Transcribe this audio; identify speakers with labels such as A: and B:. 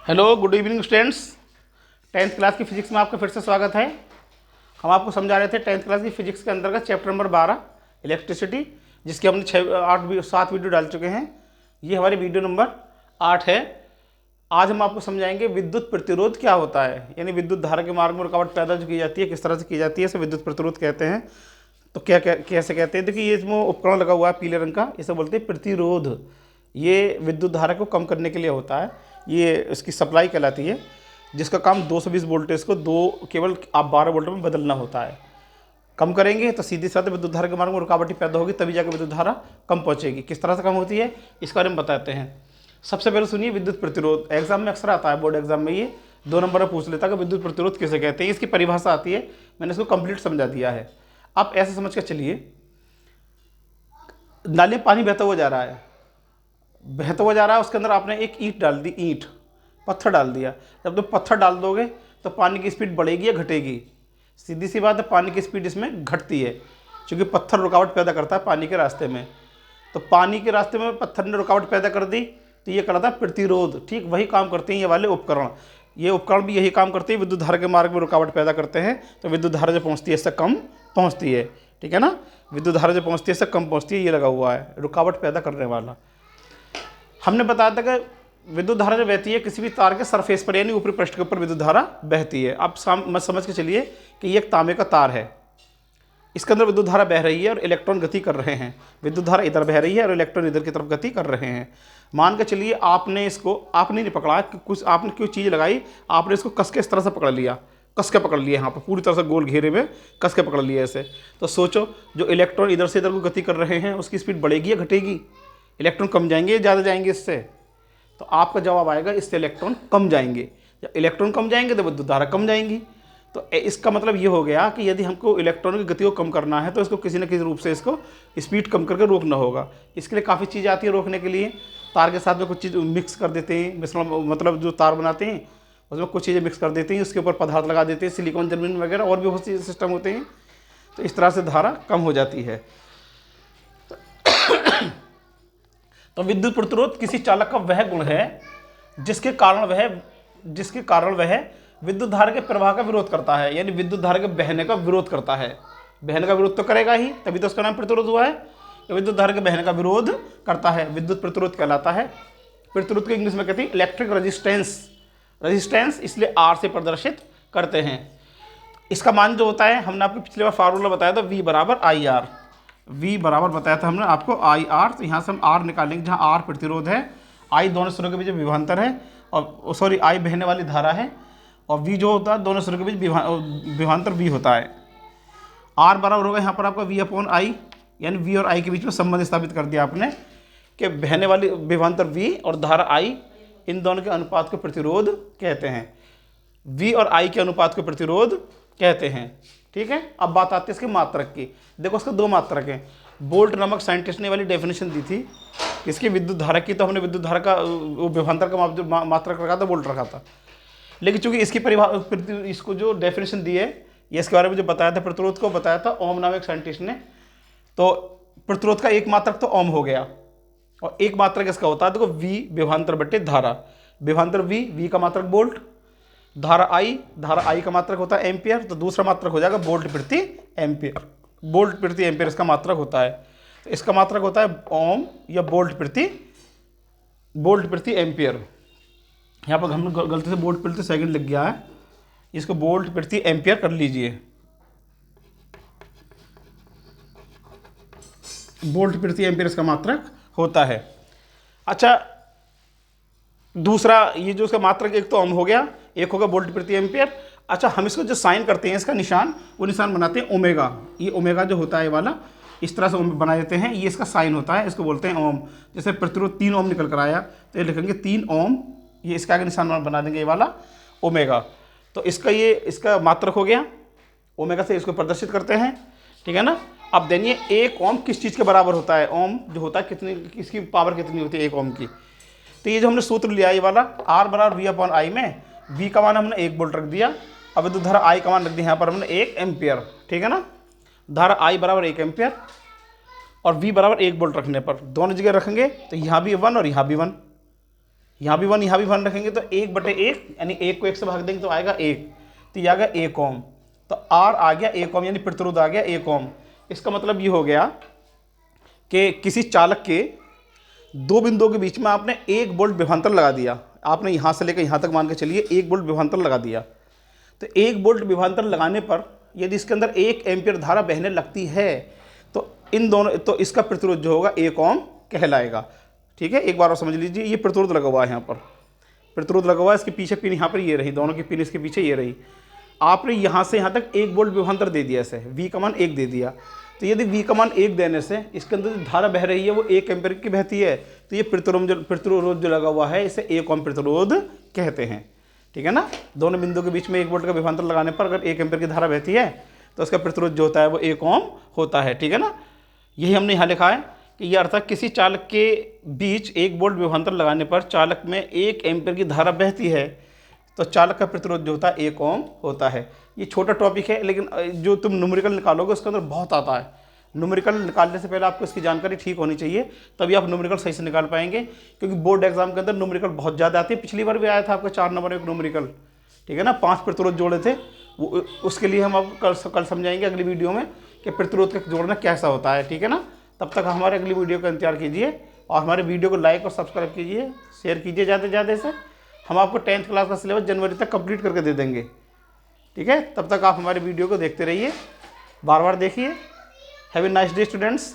A: Hello, good evening students. 10th class की physics में आपका फिर से स्वागत है। हम आपको समझा रहे थे 10th क्लास की फिजिक्स के अंतर्गत चैप्टर नंबर 12 इलेक्ट्रिसिटी, जिसके हमने 7 वीडियो डाल चुके हैं। ये हमारी वीडियो नंबर 8 है। आज हम आपको समझाएंगे विद्युत प्रतिरोध क्या होता है, यानी विद्युत धारा के मार्ग में रुकावट पैदा जो की जाती है किस तरह से की जाती है, इसे विद्युत प्रतिरोध कहते हैं। तो कैसे कहते हैं, देखिए ये इसमें उपकरण लगा हुआ है पीले रंग का, इसे बोलते हैं प्रतिरोध। ये विद्युत धारा को कम करने के लिए होता है, ये इसकी सप्लाई कहलाती है, जिसका काम 220 वोल्टेज को केवल आप 12 वोल्ट में बदलना होता है। कम करेंगे तो सीधी साथ विद्युत धारा के मार्ग में रुकावट पैदा होगी, तभी जाकर विद्युत धारा कम पहुंचेगी। किस तरह से कम होती है इस बारे में बताते हैं। सबसे पहले सुनिए विद्युत प्रतिरोध। एग्जाम में अक्सर आता है, बोर्ड एग्जाम में ये 2 नंबर में पूछ लेता है कि विद्युत प्रतिरोध किसे कहते हैं। इसकी परिभाषा आती है, मैंने इसको कंप्लीट समझा दिया है। आप ऐसे समझ कर चलिए, नाली में पानी बहता हुआ जा रहा है, उसके अंदर आपने एक ईंट डाल दी, पत्थर डाल दिया। जब तुम पत्थर डाल दोगे तो पानी की स्पीड बढ़ेगी या घटेगी? सीधी सी बात है, पानी की स्पीड इसमें घटती है, क्योंकि पत्थर रुकावट पैदा करता है पानी के रास्ते में। तो पानी के रास्ते में पत्थर ने रुकावट पैदा कर दी, तो ये करता है प्रतिरोध। ठीक वही काम करते हैं ये वाले उपकरण। ये उपकरण भी यही काम करते हैं, विद्युत धारा के मार्ग में रुकावट पैदा करते हैं। तो विद्युत धारा जो पहुँचती है इससे कम पहुँचती है, ठीक है ना। विद्युत धारा जो पहुँचती है इससे कम पहुँचती है, ये लगा हुआ है रुकावट पैदा करने वाला। हमने बताया था कि विद्युत धारा जो बहती है किसी भी तार के सरफेस पर, यानी ऊपरी पृष्ठ के ऊपर विद्युत धारा बहती है। आप समझ के चलिए कि ये एक तांबे का तार है, इसके अंदर विद्युत धारा बह रही है और इलेक्ट्रॉन गति कर रहे हैं। विद्युत धारा इधर बह रही है और इलेक्ट्रॉन इधर की तरफ गति कर रहे हैं। मान के चलिए आपने नहीं पकड़ा, कुछ आपने कोई चीज़ लगाई, आपने इसको कस के इस तरह से पकड़ लिया, यहाँ पर पूरी तरह से गोल घेरे में कस के पकड़ लिया ऐसे। तो सोचो, जो इलेक्ट्रॉन इधर से इधर को गति कर रहे हैं उसकी स्पीड बढ़ेगी या घटेगी? इलेक्ट्रॉन कम जाएंगे या ज़्यादा जाएंगे इससे? तो आपका जवाब आएगा इससे इलेक्ट्रॉन कम जाएंगे। जब इलेक्ट्रॉन कम जाएंगे तो विद्युत धारा कम जाएंगी। तो इसका मतलब ये हो गया कि यदि हमको इलेक्ट्रॉन की गति को कम करना है तो इसको किसी न किसी रूप से इसको स्पीड कम करके रोकना होगा। इसके लिए काफ़ी चीज़ आती है रोकने के लिए। तार के साथ में कुछ चीज़ मिक्स कर देते हैं, मतलब जो तार बनाते हैं उसमें कुछ चीज़ें मिक्स कर देते हैं, उसके ऊपर पदार्थ लगा देते हैं, सिलिकॉन जर्मेनियम वगैरह, और भी बहुत सी सिस्टम होते हैं। तो इस तरह से धारा कम हो जाती है। तो विद्युत प्रतिरोध किसी चालक का वह गुण है जिसके कारण वह विद्युत धारा के प्रवाह का विरोध करता है, यानी विद्युत धारा के बहने का विरोध करता है। बहने का विरोध तो करेगा ही, तभी तो उसका नाम प्रतिरोध हुआ है। तो विद्युत धारा के बहने का विरोध करता है, विद्युत प्रतिरोध कहलाता है। प्रतिरोध को इंग्लिश में कहते हैं इलेक्ट्रिक रेजिस्टेंस, इसलिए आर से प्रदर्शित करते हैं। इसका मान जो होता है, हमने आपको पिछले बार फार्मूला बताया था, V बराबर आई आर। V बराबर बताया था हमने आपको आई आर। तो यहाँ से हम R निकालेंगे, जहाँ R प्रतिरोध है, I दोनों सिरों के बीच विभवांतर है, और सॉरी I बहने वाली धारा है, और V जो होता है दोनों सिरों के बीच विभवांतर V होता है। R बराबर होगा यहाँ पर आपका V अपॉन I, यानी V और I के बीच में संबंध स्थापित कर दिया आपने कि बहने वाली विभवांतर V और धारा I, इन दोनों के अनुपात को प्रतिरोध कहते हैं। V और I के अनुपात को प्रतिरोध कहते हैं, ठीक है। अब बात आती है इसके मात्रक की। देखो इसके 2 मात्रक हैं। बोल्ट नामक साइंटिस्ट ने वाली डेफिनेशन दी थी इसकी विद्युत धारा की, तो हमने विद्युत धारा का विभवांतर का मात्रक रखा था, बोल्ट रखा था। लेकिन चूंकि इसको जो डेफिनेशन दी है, ये इसके बारे में जो बताया था, प्रतिरोध को बताया था ओम नामक साइंटिस्ट ने, तो प्रतिरोध का एक मात्रक तो ओम हो गया, और एक मात्रक इसका होता है, देखो V विभवांतर बटे धारा। विभवांतर V का मात्रक बोल्ट, धारा I का मात्रक होता है एम्पियर, तो दूसरा मात्रक हो जाएगा वोल्ट प्रति एम्पियर इसका मात्रक होता है। तो इसका मात्रक होता है ओम या वोल्ट प्रति एम्पियर। यहाँ पर हमने गलती से वोल्ट प्रति सेकंड लिख गया है, इसको वोल्ट प्रति एम्पियर कर लीजिए। वोल्ट प्रति एम्पियर इसका मात्रक होता है। अच्छा, दूसरा ये जो इसका मात्रक एक तो ओम हो गया, एक होगा वोल्ट प्रति एम्पियर। अच्छा, हम इसको जो साइन करते हैं, इसका निशान, वो निशान बनाते हैं ओमेगा। ये ओमेगा जो होता है ये वाला, इस तरह से बना देते हैं, ये इसका साइन होता है, इसको बोलते हैं ओम। जैसे प्रतिरोध 3 ओम निकल कर आया, तो ये लिखेंगे 3 ओम, ये इसका आगे निशान बना देंगे ये वाला ओमेगा। तो इसका मात्रक हो गया, ओमेगा से इसको प्रदर्शित करते हैं, ठीक है ना। अब देखिए 1 ओम किस चीज़ के बराबर होता है? ओम जो होता है कितनी, इसकी पावर कितनी होती है 1 ओम की? तो ये जो हमने सूत्र लिया ये वाला, R बराबर V अपॉन I में V का मान हमने 1 वोल्ट रख दिया, अब विद्युत धारा I का मान रख दिया यहाँ पर हमने 1 एम्पियर, ठीक है ना। धारा I बराबर 1 एम्पियर और V बराबर 1 वोल्ट रखने पर दोनों जगह रखेंगे तो यहाँ भी 1 और यहाँ भी 1, यहाँ भी 1 यहाँ भी 1 रखेंगे तो 1/1 यानी 1 को 1 से भाग देंगे तो आएगा 1, तो ये आ गया 1 ओम। तो R आ गया 1 ओम यानी प्रतिरोध आ गया 1 ओम। इसका मतलब ये हो गया कि किसी चालक के दो बिंदुओं के बीच में आपने 1 वोल्ट विभवांतर लगा दिया, आपने यहाँ से लेकर यहाँ तक मान के चलिए 1 वोल्ट विभवांतर लगा दिया। तो 1 वोल्ट विभवांतर लगाने पर यदि इसके अंदर 1 एम्पीयर धारा बहने लगती है तो इन दोनों, तो इसका प्रतिरोध जो होगा 1 ओम कहलाएगा। ठीक है, एक बार और समझ लीजिए, ये प्रतिरोध लगा हुआ है, यहाँ पर प्रतिरोध लगा हुआ है, इसके पीछे पिन यहाँ पर ये रही, दोनों की पिन इसके पीछे ये रही। आपने यहाँ से यहाँ तक 1 वोल्ट विभवांतर दे दिया, इसे V का मान 1 दे दिया। तो यदि V का मान 1 देने से इसके अंदर जो धारा बह रही है वो 1 एम्पीयर की बहती है, तो ये प्रतिरोध जो लगा हुआ है इसे 1 ओम प्रतिरोध कहते हैं। ठीक है ना, दोनों बिंदु के बीच में 1 वोल्ट का विभवांतर लगाने पर अगर 1 एम्पीयर की धारा बहती है तो उसका प्रतिरोध जो होता है वो 1 ओम होता है। ठीक है ना, यही हमने यहाँ लिखा है कि ये अर्थात किसी चालक के बीच 1 वोल्ट विभवांतर लगाने पर चालक में 1 एम्पीयर की धारा बहती है तो चालक का प्रतिरोध जो होता है 1 ओम होता है। ये छोटा टॉपिक है, लेकिन जो तुम न्यूमेरिकल निकालोगे उसके अंदर बहुत आता है। न्यूमेरिकल निकालने से पहले आपको इसकी जानकारी ठीक होनी चाहिए, तभी आप न्यूमेरिकल सही से निकाल पाएंगे, क्योंकि बोर्ड एग्जाम के अंदर न्यूमेरिकल बहुत ज़्यादा आती है। पिछली बार भी आया था आपका 4 नंबर एक न्यूमेरिकल। ठीक है ना, 5 प्रतिरोध जोड़े थे, वो उसके लिए हम अब कल समझाएंगे अगली वीडियो में कि प्रतिरोध का जोड़ना कैसा होता है। ठीक है ना, तब तक हमारे अगली वीडियो का इंतजार कीजिए और हमारे वीडियो को लाइक और सब्सक्राइब कीजिए, शेयर कीजिए ज़्यादा से ज़्यादा से। हम आपको 10th क्लास का सिलेबस जनवरी तक कंप्लीट करके दे देंगे। ठीक है, तब तक आप हमारे वीडियो को देखते रहिए, बार बार देखिए। Have a nice day students.